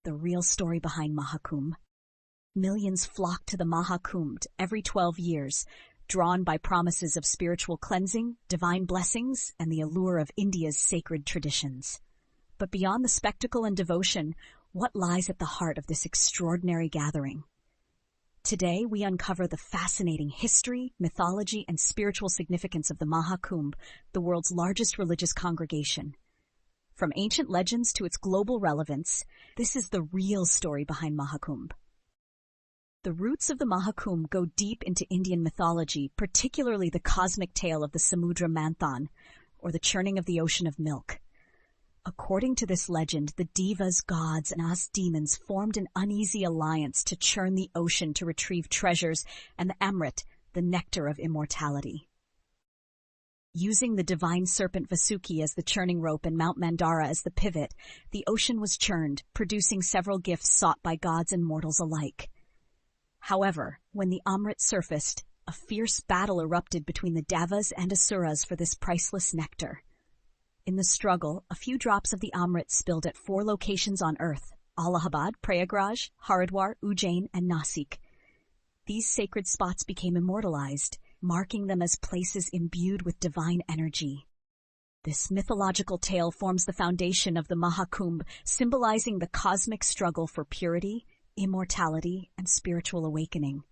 the real story behind Maha Kumbh. Millions flock to the Maha Kumbh every 12 years, drawn by promises of spiritual cleansing, divine blessings, and the allure of India's sacred traditions. But beyond the spectacle and devotion, what lies at the heart of this extraordinary gathering? Today, we uncover the fascinating history, mythology, and spiritual significance of the Maha Kumbh, the world's largest religious congregation. From ancient legends to its global relevance, this is the real story behind Maha Kumbh. The roots of the Maha Kumbh go deep into Indian mythology, particularly the cosmic tale of the Samudra Manthan, or the churning of the ocean of milk. According to this legend, the Devas, gods, and us demons formed an uneasy alliance to churn the ocean to retrieve treasures and the Amrit, the nectar of immortality. Using the divine serpent Vasuki as the churning rope and Mount Mandara as the pivot, the ocean was churned, producing several gifts sought by gods and mortals alike. However, when the Amrit surfaced, a fierce battle erupted between the Devas and Asuras for this priceless nectar. In the struggle, a few drops of the Amrit spilled at 4 locations on Earth: Allahabad, Prayagraj, Haridwar, Ujjain, and Nasik. These sacred spots became immortalized, marking them as places imbued with divine energy. This mythological tale forms the foundation of the Maha Kumbh, symbolizing the cosmic struggle for purity, immortality, and spiritual awakening.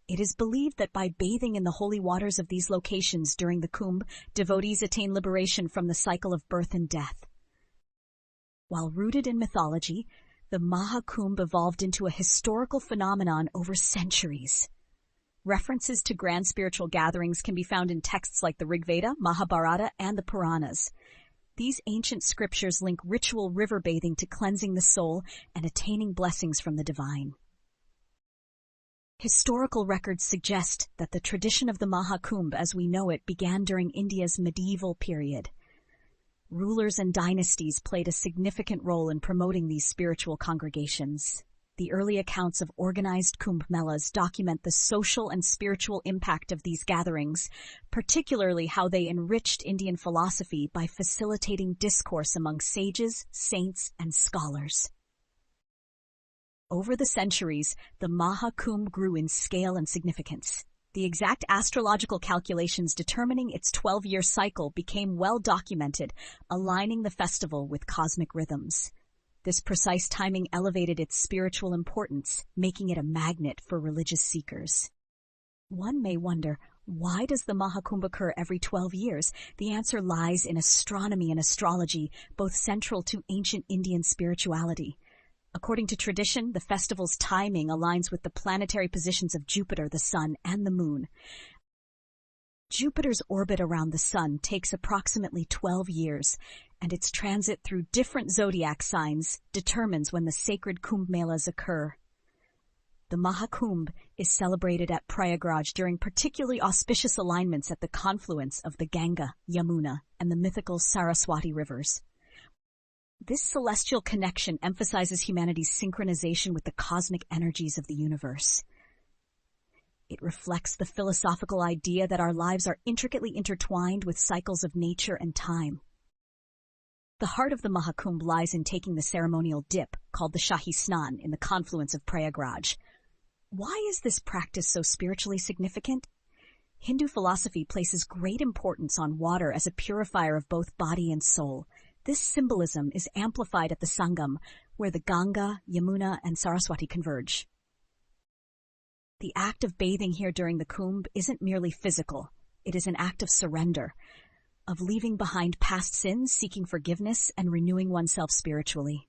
It is believed that by bathing in the holy waters of these locations during the Kumbh, devotees attain liberation from the cycle of birth and death. While rooted in mythology, the Maha Kumbh evolved into a historical phenomenon over centuries. References to grand spiritual gatherings can be found in texts like the Rig Veda, Mahabharata, and the Puranas. These ancient scriptures link ritual river bathing to cleansing the soul and attaining blessings from the divine. Historical records suggest that the tradition of the Maha Kumbh as we know it began during India's medieval period. Rulers and dynasties played a significant role in promoting these spiritual congregations. The early accounts of organized Kumbh Melas document the social and spiritual impact of these gatherings, particularly how they enriched Indian philosophy by facilitating discourse among sages, saints, and scholars. Over the centuries, the Maha Kumbh grew in scale and significance. The exact astrological calculations determining its 12-year cycle became well documented, aligning the festival with cosmic rhythms. This precise timing elevated its spiritual importance, making it a magnet for religious seekers. One may wonder, why does the Maha Kumbh occur every 12 years? The answer lies in astronomy and astrology, both central to ancient Indian spirituality. According to tradition, the festival's timing aligns with the planetary positions of Jupiter, the Sun, and the Moon. Jupiter's orbit around the Sun takes approximately 12 years, and its transit through different zodiac signs determines when the sacred Kumbh Melas occur. The Maha Kumbh is celebrated at Prayagraj during particularly auspicious alignments at the confluence of the Ganga, Yamuna, and the mythical Saraswati rivers. This celestial connection emphasizes humanity's synchronization with the cosmic energies of the universe. It reflects the philosophical idea that our lives are intricately intertwined with cycles of nature and time. The heart of the Maha Kumbh lies in taking the ceremonial dip, called the Shahi Snan, in the confluence of Prayagraj. Why is this practice so spiritually significant? Hindu philosophy places great importance on water as a purifier of both body and soul. This symbolism is amplified at the Sangam, where the Ganga, Yamuna, and Saraswati converge. The act of bathing here during the Kumbh isn't merely physical. It is an act of surrender, of leaving behind past sins, seeking forgiveness, and renewing oneself spiritually.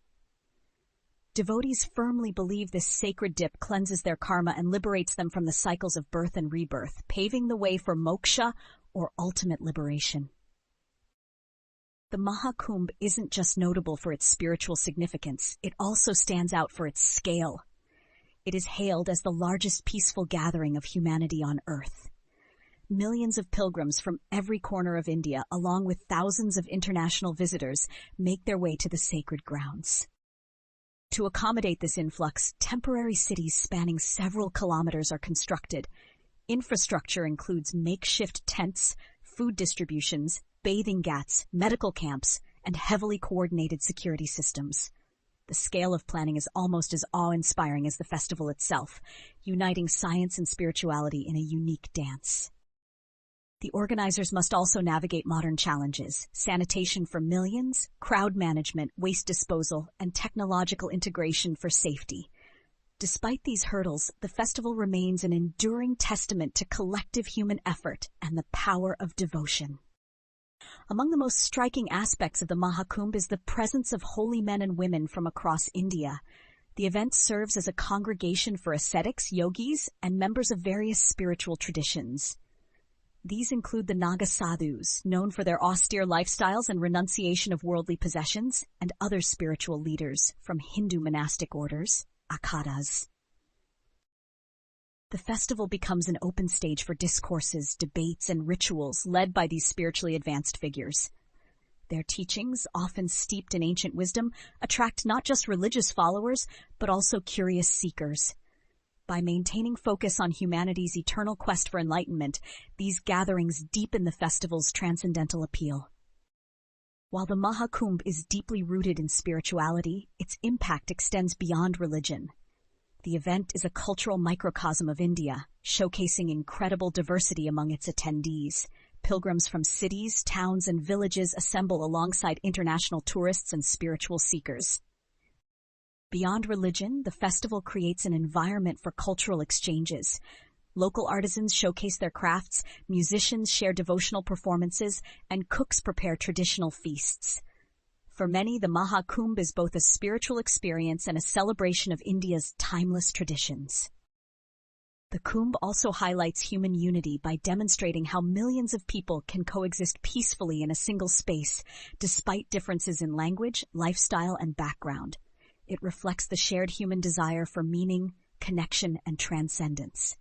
Devotees firmly believe this sacred dip cleanses their karma and liberates them from the cycles of birth and rebirth, paving the way for moksha, or ultimate liberation. The Maha Kumbh isn't just notable for its spiritual significance, it also stands out for its scale. It is hailed as the largest peaceful gathering of humanity on Earth. Millions of pilgrims from every corner of India, along with thousands of international visitors, make their way to the sacred grounds. To accommodate this influx, temporary cities spanning several kilometers are constructed. Infrastructure includes makeshift tents, food distributions, bathing ghats, medical camps, and heavily coordinated security systems. The scale of planning is almost as awe-inspiring as the festival itself, uniting science and spirituality in a unique dance. The organizers must also navigate modern challenges: sanitation for millions, crowd management, waste disposal, and technological integration for safety. Despite these hurdles, the festival remains an enduring testament to collective human effort and the power of devotion. Among the most striking aspects of the Maha Kumbh is the presence of holy men and women from across India. The event serves as a congregation for ascetics, yogis, and members of various spiritual traditions. These include the Naga sadhus, known for their austere lifestyles and renunciation of worldly possessions, and other spiritual leaders from Hindu monastic orders, akhadas. The festival becomes an open stage for discourses, debates, and rituals led by these spiritually advanced figures. Their teachings, often steeped in ancient wisdom, attract not just religious followers, but also curious seekers. By maintaining focus on humanity's eternal quest for enlightenment, these gatherings deepen the festival's transcendental appeal. While the Maha Kumbh is deeply rooted in spirituality, its impact extends beyond religion. The event is a cultural microcosm of India, showcasing incredible diversity among its attendees. Pilgrims from cities, towns, and villages assemble alongside international tourists and spiritual seekers. Beyond religion, the festival creates an environment for cultural exchanges. Local artisans showcase their crafts, musicians share devotional performances, and cooks prepare traditional feasts. For many, the Maha Kumbh is both a spiritual experience and a celebration of India's timeless traditions. The Kumbh also highlights human unity by demonstrating how millions of people can coexist peacefully in a single space, despite differences in language, lifestyle, and background. It reflects the shared human desire for meaning, connection, and transcendence.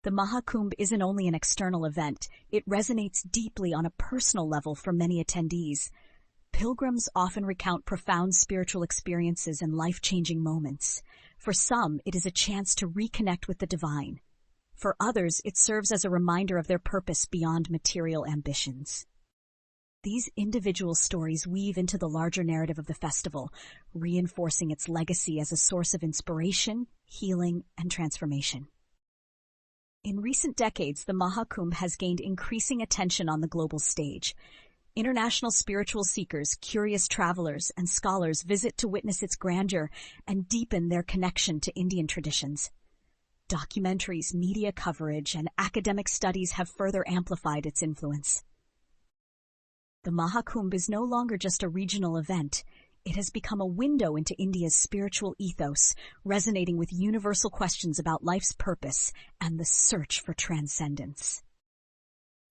The Maha Kumbh isn't only an external event, it resonates deeply on a personal level for many attendees. Pilgrims often recount profound spiritual experiences and life-changing moments. For some, it is a chance to reconnect with the divine. For others, it serves as a reminder of their purpose beyond material ambitions. These individual stories weave into the larger narrative of the festival, reinforcing its legacy as a source of inspiration, healing, and transformation. In recent decades, the Maha Kumbh has gained increasing attention on the global stage. International spiritual seekers, curious travelers, and scholars visit to witness its grandeur and deepen their connection to Indian traditions. Documentaries, media coverage, and academic studies have further amplified its influence. The Maha Kumbh is no longer just a regional event. It has become a window into India's spiritual ethos, resonating with universal questions about life's purpose and the search for transcendence.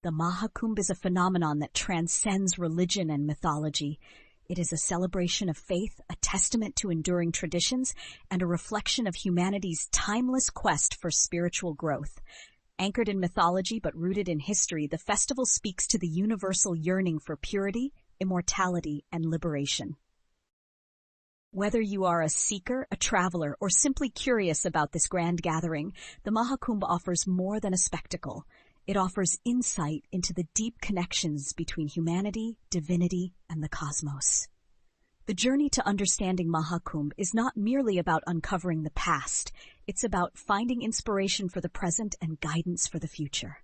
The Maha Kumbh is a phenomenon that transcends religion and mythology. It is a celebration of faith, a testament to enduring traditions, and a reflection of humanity's timeless quest for spiritual growth. Anchored in mythology but rooted in history, the festival speaks to the universal yearning for purity, immortality, and liberation. Whether you are a seeker, a traveler, or simply curious about this grand gathering, the Maha Kumbh offers more than a spectacle. It offers insight into the deep connections between humanity, divinity, and the cosmos. The journey to understanding Maha Kumbh is not merely about uncovering the past. It's about finding inspiration for the present and guidance for the future.